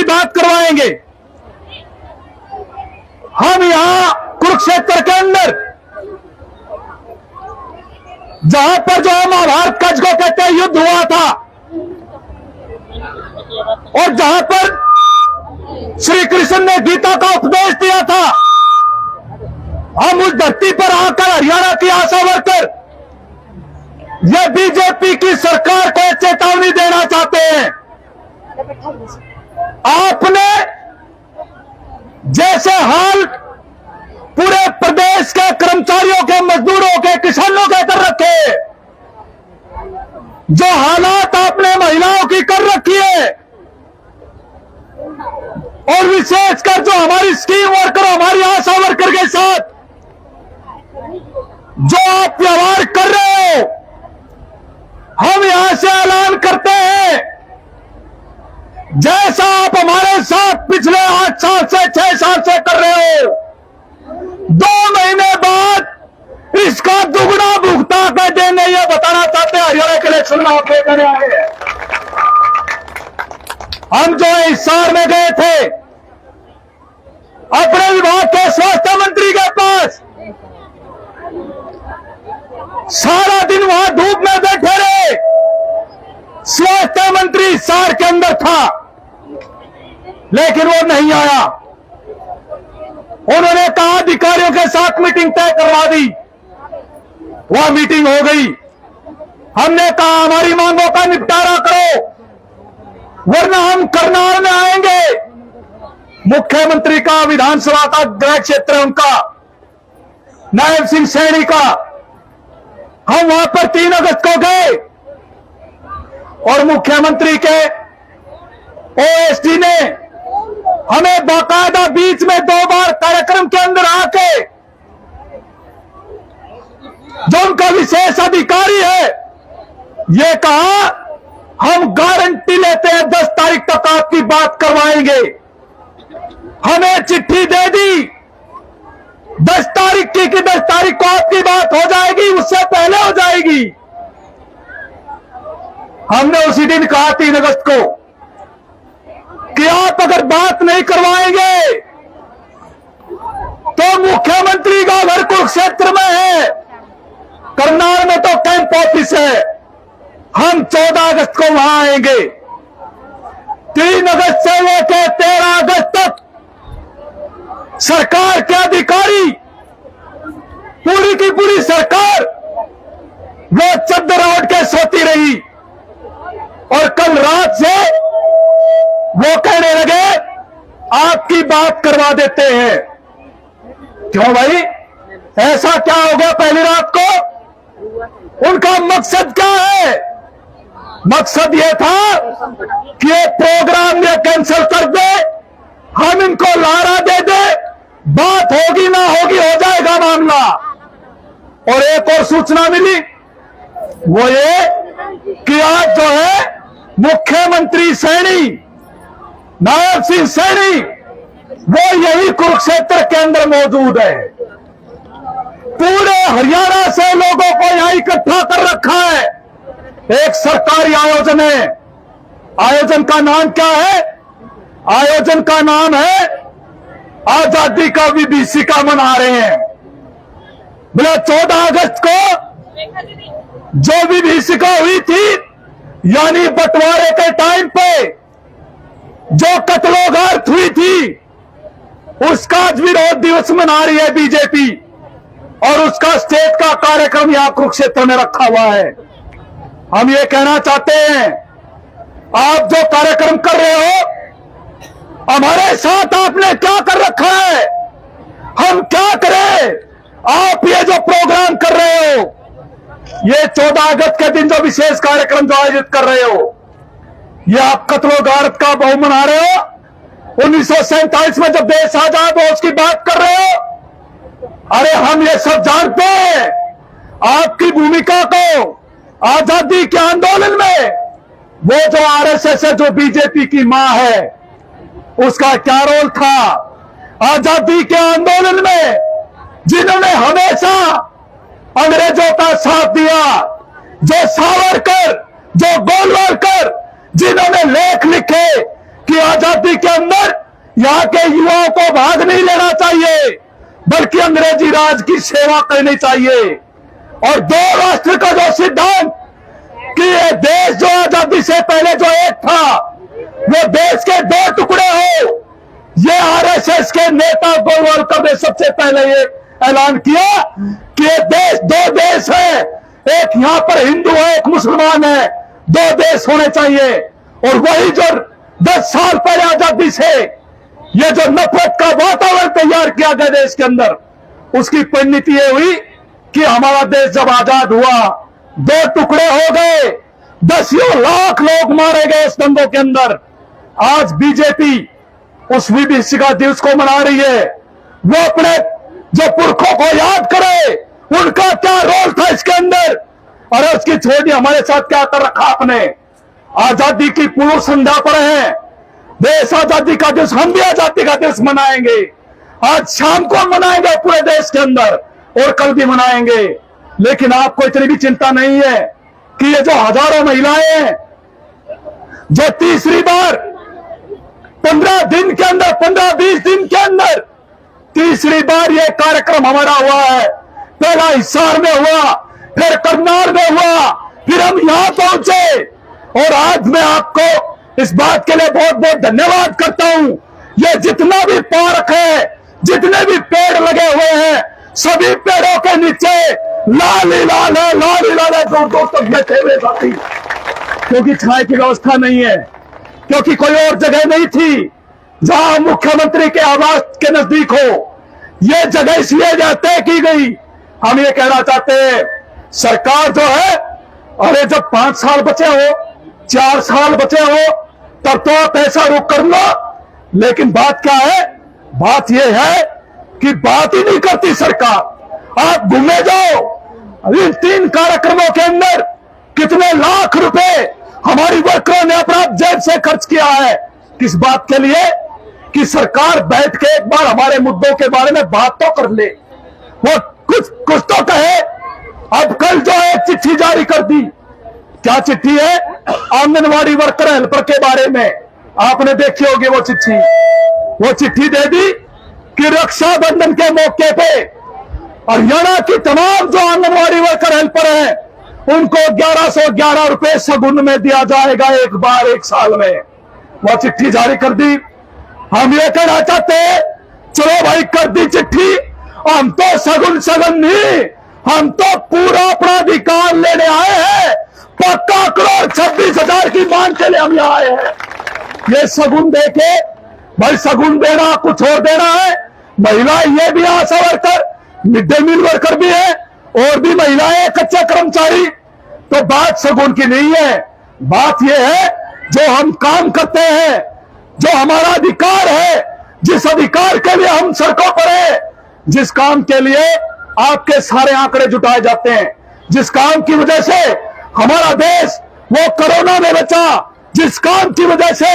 बात करवाएंगे। हम यहां कुरुक्षेत्र के अंदर जहां पर जो महाभारत का जिसको कहते हैं युद्ध हुआ था और जहां पर श्री कृष्ण ने गीता का उपदेश दिया था, हम उस धरती पर आकर हरियाणा की आशा वर्कर यह बीजेपी की सरकार को चेतावनी देना चाहते हैं। आपने जैसे हाल पूरे प्रदेश के कर्मचारियों के, मजदूरों के, किसानों के कर रखे, जो हालात आपने महिलाओं की कर रखी है और विशेषकर जो हमारी स्कीम वर्कर, हमारी आशा वर्कर के साथ जो आप व्यवहार कर रहे हो, हम यहां से ऐलान करते हैं, जैसा आप हमारे साथ पिछले 8 साल से 6 साल से कर रहे हो, 2 महीने बाद इसका दुगना भुगता कर देंगे। ये बताना चाहते हैं हरियाणा के इलेक्शन में आप लेकर आए हैं। हम जो हिसार में गए थे अपने विभाग के स्वास्थ्य मंत्री के पास, सारा दिन वहां धूप में बैठे रहे। स्वास्थ्य मंत्री हिसार के अंदर था लेकिन वो नहीं आया। उन्होंने कहा अधिकारियों के साथ मीटिंग तय करवा दी, वह मीटिंग हो गई। हमने कहा हमारी मांगों का निपटारा करो वरना हम करनाल में आएंगे। मुख्यमंत्री का विधानसभा का गृह क्षेत्र उनका नायब सिंह सैनी का, हम वहां पर 3 अगस्त को गए और मुख्यमंत्री के ओएसडी ने हमें बाकायदा बीच में 2 बार कार्यक्रम के अंदर आके, जो उनका विशेष अधिकारी है, ये कहा हम गारंटी लेते हैं 10 तारीख तक आपकी बात करवाएंगे। हमें चिट्ठी दे दी 10 तारीख की कि 10 तारीख को आपकी बात हो जाएगी, उससे पहले हो जाएगी। हमने उसी दिन कहा 3 अगस्त को कि आप अगर बात नहीं करवाएंगे तो मुख्यमंत्री का घर कुरुक्षेत्र में है, करनाल में तो कैंप ऑफिस है, हम 14 अगस्त को वहां आएंगे। 3 अगस्त से लेकर 13 अगस्त तक सरकार के अधिकारी, पूरी की पूरी सरकार वो चद्दर ओढ़ के सोती रही और कल रात से वो कहने लगे आपकी बात करवा देते हैं। क्यों भाई, ऐसा क्या हो गया पहली रात को? उनका मकसद क्या है? मकसद ये था कि ये प्रोग्राम ये कैंसिल कर दे, हम इनको लारा दे दे, बात होगी ना होगी हो जाएगा मामला। और एक और सूचना मिली, वो ये कि आज जो है मुख्यमंत्री सैनी, नायब सिंह सैनी, वो यही कुरुक्षेत्र के अंदर मौजूद है। पूरे हरियाणा से लोगों को यहां इकट्ठा कर रखा है। एक सरकारी आयोजन है। आयोजन का नाम क्या है? आयोजन का नाम है आजादी का विभीषिका मना रहे हैं। बोले 14 अगस्त को जो विभीषिका हुई थी, यानी बंटवारे के टाइम पे जो कत्लोगार्थ हुई थी, उसका आज विरोध दिवस मना रही है बीजेपी और उसका स्टेट का कार्यक्रम यहां कुरुक्षेत्र में रखा हुआ है। हम ये कहना चाहते हैं, आप जो कार्यक्रम कर रहे हो, हमारे साथ आपने क्या कर रखा है? हम क्या करें? आप ये जो प्रोग्राम कर रहे हो, ये 14 अगस्त के दिन जो विशेष कार्यक्रम जो आयोजित कर रहे हो, ये आप कत्लो-गारत का बहु मना रहे हो। 1947 में जब देश आजाद हो उसकी बात कर रहे हो। अरे हम ये सब जानते हैं आपकी भूमिका को आजादी के आंदोलन में। वो जो आरएसएस है, जो बीजेपी की मां है, उसका क्या रोल था आजादी के आंदोलन में? जिन्होंने हमेशा अंग्रेजों का साथ दिया, जो सावरकर, जो गोलवलकर, जिन्होंने लेख लिखे कि आजादी के अंदर यहाँ के युवाओं को भाग नहीं लेना चाहिए, बल्कि अंग्रेजी राज की सेवा करनी चाहिए। और दो राष्ट्र का जो सिद्धांत कि ये देश जो आजादी से पहले जो एक था वो देश के दो टुकड़े हो, ये आरएसएस के नेता गोलवलकर ने सबसे पहले ये ऐलान किया कि ये देश दो देश है, एक यहां पर हिंदू है, एक मुसलमान है, दो देश होने चाहिए। और वही जो 10 साल पहले आजादी से ये जो नफरत का वातावरण तैयार किया गया देश के अंदर, उसकी परिणति ये हुई कि हमारा देश जब आजाद हुआ दो टुकड़े हो गए, 10 लाख लोग मारे गए उस दंगों के अंदर। आज बीजेपी उस विभीषिका का दिवस को मना रही है, वो अपने जो पुरखों को याद करे, उनका क्या रोल था इसके अंदर। और उसकी छोड़ी हमारे साथ क्या कर रखा आपने। आजादी की पूर्व संध्या पर है, देश आजादी का दिवस, हम भी आजादी का दिवस मनाएंगे। आज शाम को मनाएंगे पूरे देश के अंदर और कल भी मनाएंगे। लेकिन आपको इतनी भी चिंता नहीं है कि ये जो हजारों महिलाएं हैं जो तीसरी बार 15 दिन के अंदर, 15-20 दिन के अंदर तीसरी बार ये कार्यक्रम हमारा हुआ है। पहला हिसार में हुआ, फिर करनाल में हुआ, फिर हम यहां पहुंचे। और आज मैं आपको इस बात के लिए बहुत बहुत धन्यवाद करता हूं। ये जितना भी पार्क है, जितने भी पेड़ लगे हुए हैं, सभी पेड़ों के नीचे लाल ही लाल है, लाल ही लाल है, दूर दूर तक बैठे हुए साथी। क्योंकि छाए की व्यवस्था नहीं है, क्योंकि कोई और जगह नहीं थी जहां मुख्यमंत्री के आवास के नजदीक हो। ये जगह इसलिए तय की गई। हम ये कहना चाहते हैं सरकार जो है, अरे जब 5 साल बचे हो, 4 साल बचे हो, तब तो आप ऐसा रुख कर लो। लेकिन बात क्या है, बात यह है कि बात ही नहीं करती सरकार। आप घूमे जाओ, इन 3 कार्यक्रमों के अंदर कितने लाख रुपए हमारी वर्करों ने अपना जेब से खर्च किया है। किस बात के लिए कि सरकार बैठ के एक बार हमारे मुद्दों के बारे में बात तो कर ले, वो कुछ तो कहे। अब कल जो है चिट्ठी जारी कर दी, क्या चिट्ठी है? आंगनवाड़ी वर्कर हेल्पर के बारे में आपने देखी होगी वो चिट्ठी। वो चिट्ठी दे दी कि रक्षाबंधन के मौके पे हरियाणा की तमाम जो आंगनवाड़ी वर्कर हेल्पर हैं उनको 1111 रुपए सगुन में दिया जाएगा एक बार 1 साल में। वो चिट्ठी जारी कर दी। हम ये कहना चाहते हैं, चलो भाई कर दी चिट्ठी, हम तो सगुन नहीं, हम तो पूरा अपना अधिकार लेने आए हैं। पक्का करोड़ 26,000 की मांग के लिए हम यहाँ आए हैं। ये सगुन देके भाई, सगुन देना कुछ और देना है। महिलाएं ये भी Asha worker, mid day meal worker भी है, और भी महिलाएं कच्चे कर्मचारी। तो बात सगुन की नहीं है, बात यह है जो हम काम करते हैं, जो हमारा अधिकार है, जिस अधिकार के लिए हम सड़कों पर हैं, जिस काम के लिए आपके सारे आंकड़े जुटाए जाते हैं, जिस काम की वजह से हमारा देश वो कोरोना में बचा, जिस काम की वजह से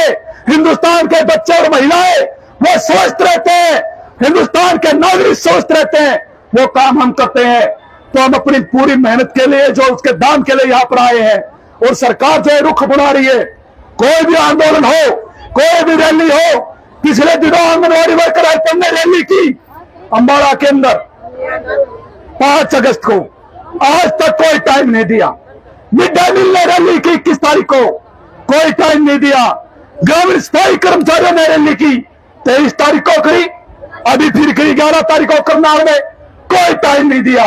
हिंदुस्तान के बच्चे और महिलाएं वो स्वस्थ रहते हैं, हिंदुस्तान के नागरिक स्वस्थ रहते हैं, वो काम हम करते हैं। तो हम अपनी पूरी मेहनत के लिए, जो उसके दाम के लिए यहाँ पर आए हैं। और सरकार जो है रुख बना रही है, कोई भी आंदोलन हो, कोई भी रैली हो। पिछले दिनों आंगनवाड़ी वर्कर हेल्पर ने रैली की अंबाला के अंदर 5 अगस्त को, आज तक कोई टाइम नहीं दिया। मिड डे मील ने रैली की 21 तारीख को, कोई टाइम नहीं दिया। ग्रामीण स्थायी कर्मचारियों ने रैली की 23 तारीख को करी, अभी फिर करी 11 तारीख को करनाल में, कोई टाइम नहीं दिया।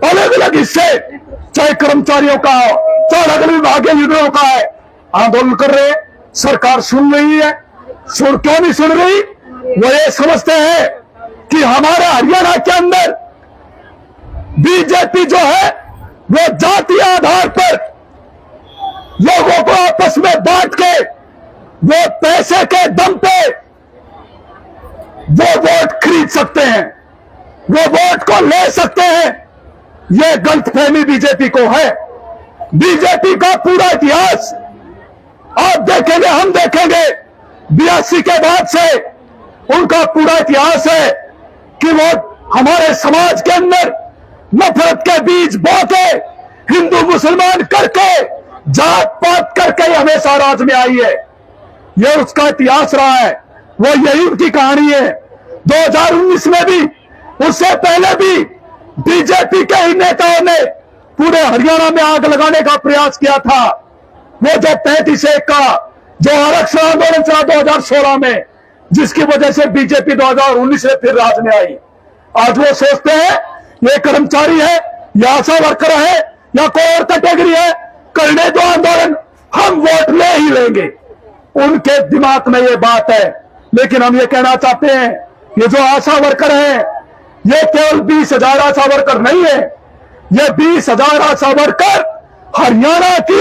अलग अलग हिस्से, चाहे कर्मचारियों का हो, चाहे अलग विभागीय यूनियनों का है, आंदोलन कर रहे हैं। सरकार सुन रही है। सुन क्यों नहीं सुन रही? वो ये समझते हैं कि हमारे हरियाणा के अंदर बीजेपी जो है वो जातीय आधार पर लोगों को आपस में बांट के, वो पैसे के दम पे वो वोट खरीद सकते हैं, वो वोट को ले सकते हैं। ये गलतफहमी बीजेपी को है। बीजेपी का पूरा इतिहास आप देखेंगे, हम देखेंगे, 82 के बाद से उनका पूरा इतिहास है कि वो हमारे समाज के अंदर नफरत के बीज बो के, हिंदू मुसलमान करके, जात पात करके हमेशा राज में आई है। ये उसका इतिहास रहा है, वो यही उनकी कहानी है। 2019 में भी, उससे पहले भी बीजेपी के ही नेताओं ने पूरे हरियाणा में आग लगाने का प्रयास किया था। वो जो 35-1 का जो आरक्षण आंदोलन चला 2016 में, जिसकी वजह से बीजेपी 2019 में फिर राज में आई। आज वो सोचते हैं ये कर्मचारी है या आशा वर्कर है या कोई और कैटेगरी है, करने दो आंदोलन, हम वोट ले ही लेंगे। उनके दिमाग में ये बात है। लेकिन हम ये कहना चाहते हैं, ये जो आशा वर्कर है, ये केवल 20,000 आशा वर्कर नहीं है, ये 20,000 आशा वर्कर हरियाणा की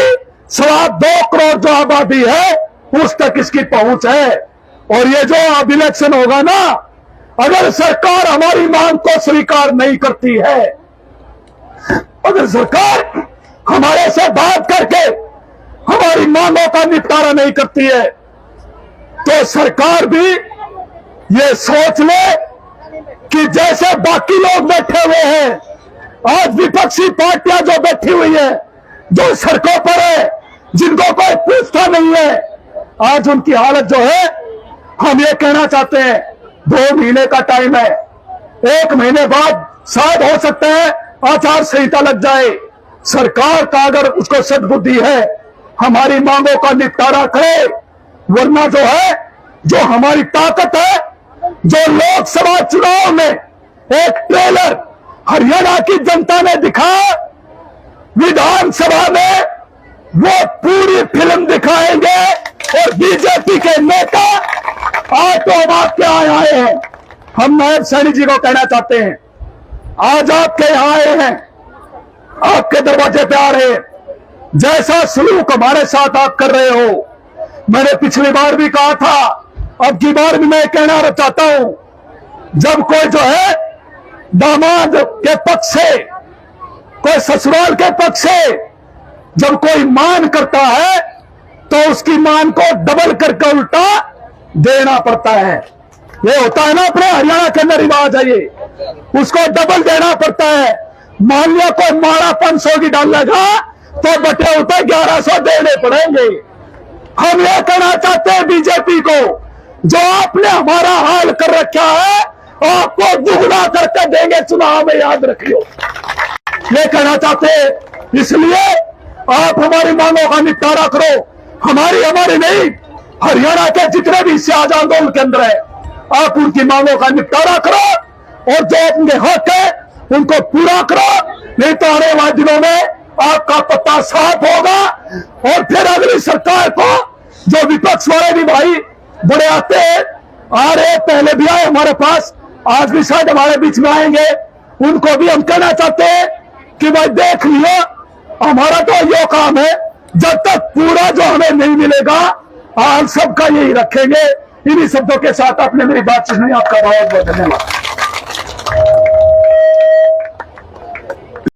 2.25 करोड़ जो आबादी है उस तक इसकी पहुंच है। और ये जो अब इलेक्शन होगा ना, अगर सरकार हमारी मांग को स्वीकार नहीं करती है, अगर सरकार हमारे से बात करके हमारी मांगों का निपटारा नहीं करती है, तो सरकार भी ये सोच ले कि जैसे बाकी लोग बैठे हुए हैं, आज विपक्षी पार्टियां जो बैठी हुई है, जो सड़कों पर है, जिनको कोई पूछता नहीं है, आज उनकी हालत जो है, हम ये कहना चाहते हैं 2 महीने का टाइम है, 1 महीने बाद शायद हो सकता है आचार संहिता लग जाए। सरकार का अगर उसको सद्बुद्धि है, हमारी मांगों का निपटारा करे, वरना जो है, जो हमारी ताकत है, जो लोकसभा चुनाव में एक ट्रेलर हरियाणा की जनता ने दिखाया, विधानसभा में वो पूरी फिल्म दिखाएंगे। और बीजेपी के नेता आज तो हम आपके आए हैं, हम नायब सैनी जी को कहना चाहते हैं, आज आपके यहां आए हैं, आपके दरवाजे पे आ रहे हैं, जैसा सलूक हमारे साथ आप कर रहे हो, मैंने पिछली बार भी कहा था, अब की बार भी मैं कहना चाहता हूं, जब कोई जो है दामाद के पक्ष से, कोई ससुराल के पक्ष से जब कोई मान करता है, तो उसकी मान को डबल करके उल्टा देना पड़ता है। ये होता है ना अपने हरियाणा के अंदर रिवाज है, ये उसको डबल देना पड़ता है। मान लिया कोई माड़ा 500 की डालेगा तो बटे होते 1100 देने पड़ेंगे। हम ये कहना चाहते हैं बीजेपी को, जो आपने हमारा हाल कर रखा है, आपको दुगना करके देंगे चुनाव में, याद रखियो। ये कहना चाहते हैं, इसलिए आप हमारी मांगों का निपटारा करो। हमारी नहीं, हरियाणा के जितने भी सियाज आंदोलन के अंदर है, आप उनकी मांगों का निपटारा करो और जो उनके हक है उनको पूरा करो। नहीं तो आने वाले दिनों में आपका पत्ता साफ होगा और फिर अगली सरकार को, जो विपक्ष वाले भी भाई बड़े आते हैं, आ रहे, पहले भी आए हमारे पास, आज भी शायद हमारे बीच में आएंगे, उनको भी हम कहना चाहते हैं कि भाई देख लियो, हमारा तो ये काम है, जब तक पूरा जो हमें नहीं मिलेगा, हम सबका यही रखेंगे। इन्हीं शब्दों के साथ आपने मेरी बात सुनी, आपका बहुत बहुत धन्यवाद।